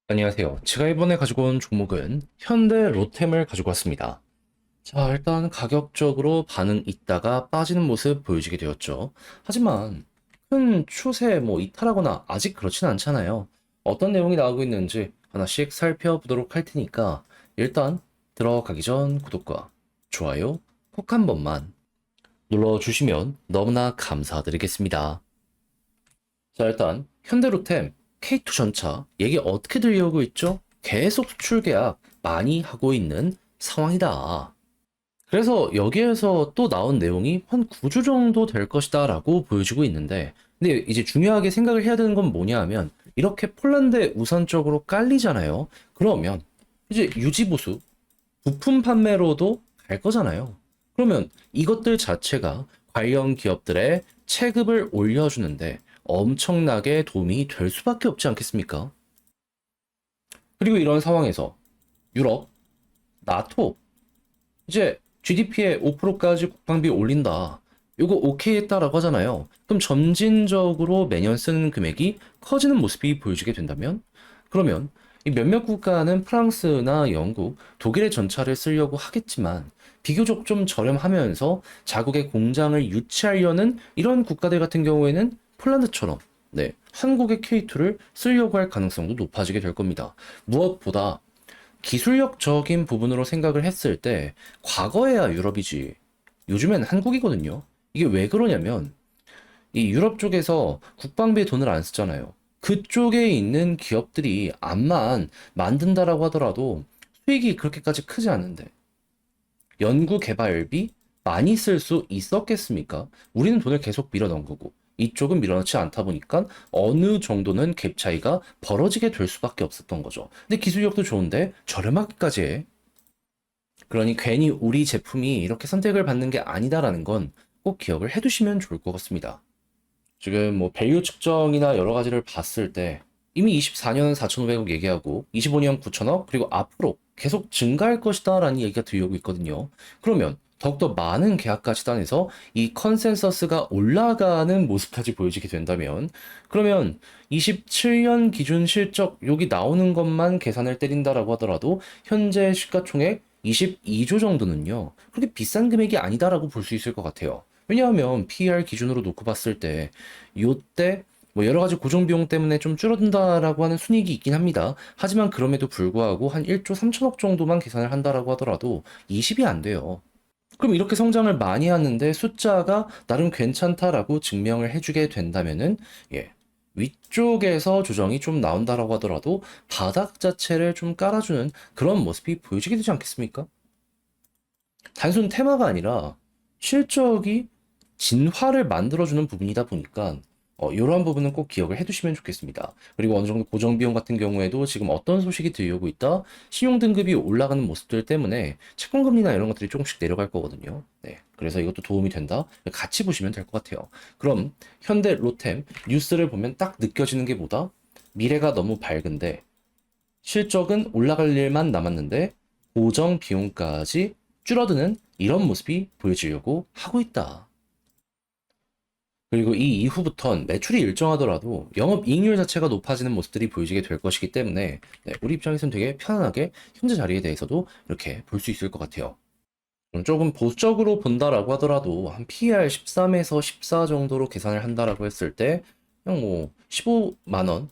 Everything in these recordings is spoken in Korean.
안녕하세요. 제가 이번에 가지고 온 종목은 현대 로템을 가지고 왔습니다. 자, 일단 가격적으로 반응 있다가 빠지는 모습 보여지게 되었죠. 하지만 큰 추세 이탈하거나 아직 그렇진 않잖아요. 어떤 내용이 나오고 있는지 하나씩 살펴보도록 할 테니까 일단 들어가기 전 구독과 좋아요 꼭 한 번만 눌러주시면 너무나 감사드리겠습니다. 자, 일단 현대로템 K2 전차 얘기 어떻게 들려오고 있죠? 계속 수출 계약 많이 하고 있는 상황이다. 그래서 여기에서 또 나온 내용이 한 9주 정도 될 것이다 라고 보여지고 있는데, 근데 이제 중요하게 생각을 해야 되는 건 뭐냐 하면 이렇게 폴란드에 우선적으로 깔리잖아요. 그러면 이제 유지보수, 부품 판매로도 갈 거잖아요. 그러면 이것들 자체가 관련 기업들의 체급을 올려주는데 엄청나게 도움이 될 수밖에 없지 않겠습니까? 그리고 이런 상황에서 유럽, 나토, 이제 GDP의 5%까지 국방비 올린다. 이거 오케이 했다라고 하잖아요. 그럼 점진적으로 매년 쓰는 금액이 커지는 모습이 보여지게 된다면? 그러면 이 몇몇 국가는 프랑스나 영국, 독일의 전차를 쓰려고 하겠지만 비교적 좀 저렴하면서 자국의 공장을 유치하려는 이런 국가들 같은 경우에는 폴란드처럼 한국의 K2를 쓰려고 할 가능성도 높아지게 될 겁니다. 무엇보다 기술력적인 부분으로 생각을 했을 때 과거에야 유럽이지 요즘엔 한국이거든요. 이게 왜 그러냐면 이 유럽 쪽에서 국방비에 돈을 안 쓰잖아요. 그쪽에 있는 기업들이 암만 만든다라고 하더라도 수익이 그렇게까지 크지 않은데 연구 개발비 많이 쓸 수 있었겠습니까? 우리는 돈을 계속 밀어 넣은 거고 이쪽은 밀어넣지 않다 보니까 어느 정도는 갭 차이가 벌어지게 될 수밖에 없었던 거죠. 근데 기술력도 좋은데 저렴하기까지 해. 그러니 괜히 우리 제품이 이렇게 선택을 받는 게 아니다라는 건 꼭 기억을 해두시면 좋을 것 같습니다. 지금 밸류 측정이나 여러 가지를 봤을 때 이미 24년 4,500억 얘기하고 25년 9천억 그리고 앞으로 계속 증가할 것이다라는 얘기가 들려오고 있거든요. 그러면 더욱더 많은 계약까지 따내서 이 컨센서스가 올라가는 모습까지 보여지게 된다면 그러면 27년 기준 실적 여기 나오는 것만 계산을 때린다라고 하더라도 현재 시가총액 22조 정도는요. 그렇게 비싼 금액이 아니다라고 볼 수 있을 것 같아요. 왜냐하면 PER 기준으로 놓고 봤을 때 요때 여러 가지 고정 비용 때문에 좀 줄어든다라고 하는 순이익이 있긴 합니다. 하지만 그럼에도 불구하고 한 1조 3천억 정도만 계산을 한다라고 하더라도 20이 안 돼요. 그럼 이렇게 성장을 많이 하는데 숫자가 나름 괜찮다라고 증명을 해주게 된다면은 예. 위쪽에서 조정이 좀 나온다라고 하더라도 바닥 자체를 좀 깔아주는 그런 모습이 보여지게 되지 않겠습니까? 단순 테마가 아니라 실적이 진화를 만들어주는 부분이다 보니까 이러한 부분은 꼭 기억을 해두시면 좋겠습니다. 그리고 어느 정도 고정 비용 같은 경우에도 지금 어떤 소식이 들려오고 있다? 신용 등급이 올라가는 모습들 때문에 채권 금리나 이런 것들이 조금씩 내려갈 거거든요. 네, 그래서 이것도 도움이 된다. 같이 보시면 될 것 같아요. 그럼 현대 로템 뉴스를 보면 딱 느껴지는 게 뭐다? 미래가 너무 밝은데 실적은 올라갈 일만 남았는데 고정 비용까지 줄어드는 이런 모습이 보여지려고 하고 있다. 그리고 이 이후부턴 매출이 일정하더라도 영업이익률 자체가 높아지는 모습들이 보여지게 될 것이기 때문에 우리 입장에서는 되게 편안하게 현재 자리에 대해서도 이렇게 볼 수 있을 것 같아요. 조금 보수적으로 본다라고 하더라도 한 PER 13에서 14 정도로 계산을 한다라고 했을 때 그냥 15만 원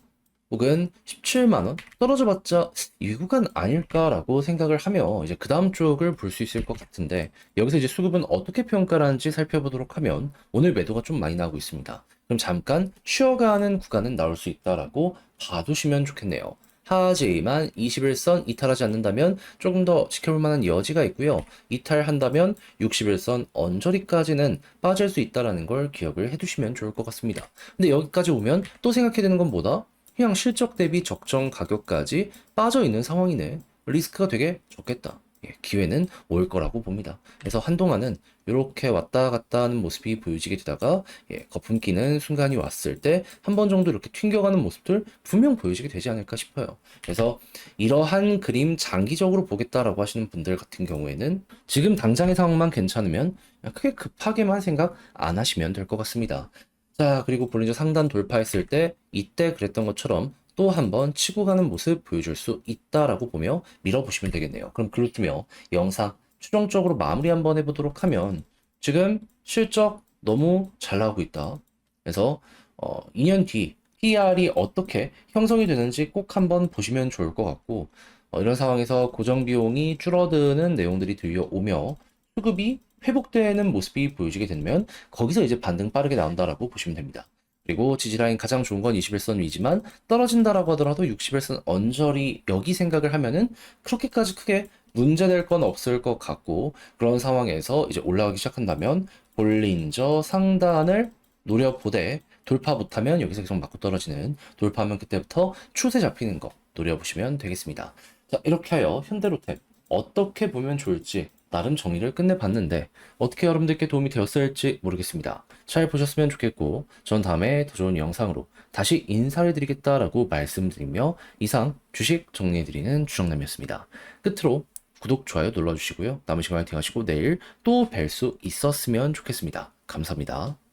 혹은 17만 원 떨어져 봤자 이 구간 아닐까라고 생각을 하며 이제 그 다음 쪽을 볼 수 있을 것 같은데 여기서 이제 수급은 어떻게 평가를 하는지 살펴보도록 하면 오늘 매도가 좀 많이 나오고 있습니다. 그럼 잠깐 쉬어가는 구간은 나올 수 있다라고 봐두시면 좋겠네요. 하지만 21선 이탈하지 않는다면 조금 더 지켜볼 만한 여지가 있고요. 이탈한다면 61선 언저리까지는 빠질 수 있다라는 걸 기억을 해두시면 좋을 것 같습니다. 근데 여기까지 오면 또 생각해야 되는 건 뭐다? 그냥 실적 대비 적정 가격까지 빠져 있는 상황이네. 리스크가 되게 적겠다. 예, 기회는 올 거라고 봅니다. 그래서 한동안은 이렇게 왔다 갔다 하는 모습이 보여지게 되다가 거품 끼는 순간이 왔을 때 한 번 정도 이렇게 튕겨가는 모습들 분명 보여지게 되지 않을까 싶어요. 그래서 이러한 그림 장기적으로 보겠다라고 하시는 분들 같은 경우에는 지금 당장의 상황만 괜찮으면 크게 급하게만 생각 안 하시면 될 것 같습니다. 자, 그리고 볼린저 상단 돌파했을 때 이때 그랬던 것처럼 또 한 번 치고 가는 모습 보여줄 수 있다라고 보며 밀어보시면 되겠네요. 그럼 그렇다면 영상 최종적으로 마무리 한번 해보도록 하면 지금 실적 너무 잘 나오고 있다. 그래서 2년 뒤 PR이 어떻게 형성이 되는지 꼭 한번 보시면 좋을 것 같고 이런 상황에서 고정 비용이 줄어드는 내용들이 들려오며 수급이 회복되는 모습이 보여지게 되면 거기서 이제 반등 빠르게 나온다라고 보시면 됩니다. 그리고 지지라인 가장 좋은 건 21선 위지만 떨어진다라고 하더라도 61선 언저리 여기 생각을 하면은 그렇게까지 크게 문제될 건 없을 것 같고 그런 상황에서 이제 올라가기 시작한다면 볼린저 상단을 노려보되 돌파 못하면 여기서 계속 맞고 떨어지는 돌파하면 그때부터 추세 잡히는 거 노려보시면 되겠습니다. 자, 이렇게 하여 현대로템 어떻게 보면 좋을지 나름 정리를 끝내봤는데 어떻게 여러분들께 도움이 되었을지 모르겠습니다. 잘 보셨으면 좋겠고 전 다음에 더 좋은 영상으로 다시 인사를 드리겠다라고 말씀드리며 이상 주식 정리해드리는 주정남이었습니다. 끝으로 구독, 좋아요 눌러주시고요. 남은 시간 화이팅 하시고 내일 또 뵐 수 있었으면 좋겠습니다. 감사합니다.